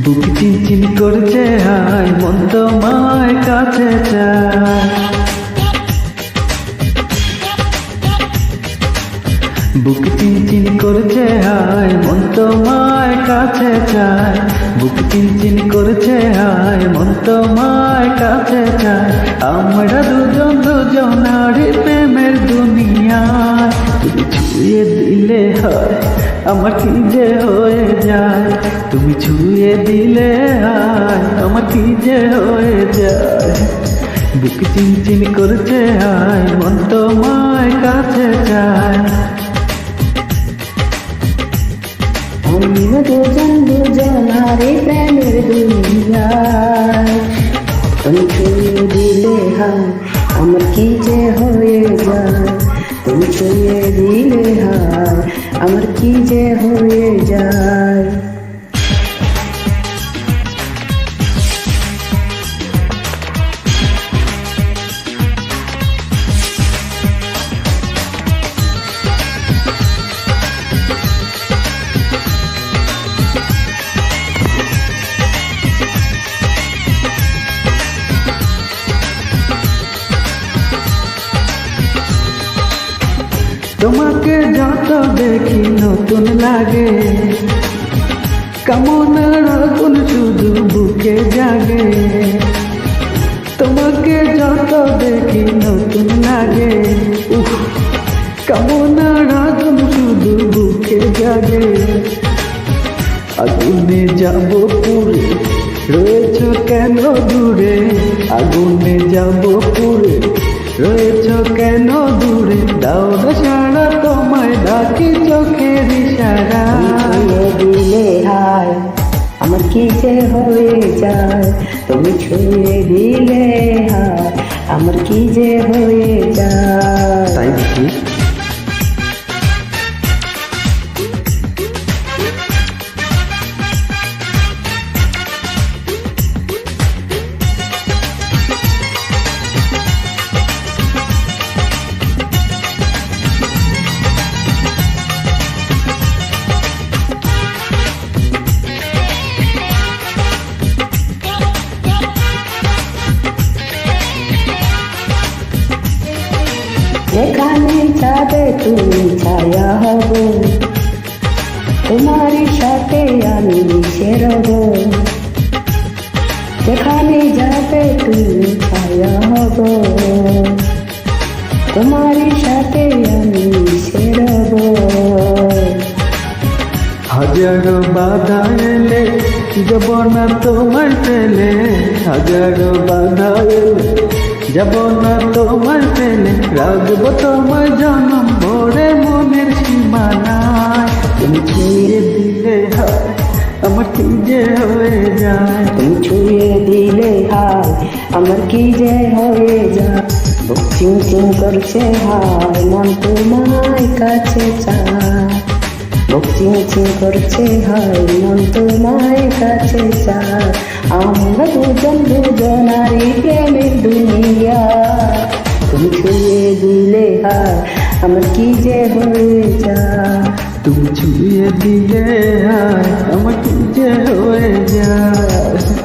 বুক চিনচিন করছে হায়, মন তোমায় কাছে চায়। বুক চিনচিন করছে হায়, মন তোমায় কাছে চায়। বুক চিনচিন করছে হায়, মন তোমায় কাছে চায়। আমরা দুজনার প্রেমের দুনিয়ায়, তুমি ছুঁয়ে দিলে হয় আমার কি যে হয়ে যায়। তুমি ছুঁয়ে দিলে হয় আমার কি যে হয়ে যায়। বুক চিনচিন করছে হায়, মন তোমায় কাছে চায়। আমরা দুজনারে প্রেমের দুনিয়ায়, তুমি ছুঁয়ে দিলে হয় আমার কি যে হয়ে যায়। তুমি ছুঁয়ে দিলে হয় আমার কি যে হয়ে যায়। তোমাকে যত দেখি নতুন লাগে, কামনার আগুন শুধু বুকে জাগে। তোমাকে যত দেখি নতুন লাগে, কামনার আগুন শুধু বুকে জাগে। আগুনে যাব পুরে, রয়েছ কেন দূরে। আগুনে যাব পুরে, রয়েছ কেন দূরে। দাও না সারা তোমায় ডাকি চোখের ইশারা। ছুঁয়ে দিলে হায় আমার কি যে হয়ে যায়। তুমি ছুঁয়ে দিলে হায় আমার কি যে হয়ে যায়। তাই বুঝি যেখানে যাবে তুমি ছায়া হব, তোমারই সাথে আমি মিশে রব। যেখানে যাবে তুমি ছায়া হব, তোমারই সাথে আমি মিশে রব। হাজারো বাধা এলে যাব না তোমার ফেলে। হাজারো বাধা এলে যাব না তোমার ফেলে। রাখবো তোমার জনম ভরে মনের সীমানায়। তুমি ছুঁয়ে দিলে হয় আমার কি যে হয়ে যায়। তুমি ছুঁয়ে দিলে হায় আমার কি যে হয়ে যায়। বুক চিনচিন করছে হায়, মন তোমায় কাছে চায়। বুক চিনচিন করছে হায়, মন তোমায় কাছে চায়। আমরা দুজনারই প্রেমের দুনিয়া, তুমি ছুঁয়ে দিলে হায় আমার কি যে হয়ে যায়। তুমি ছুঁয়ে দিলে হয় আমার কি যে হয়ে যায়।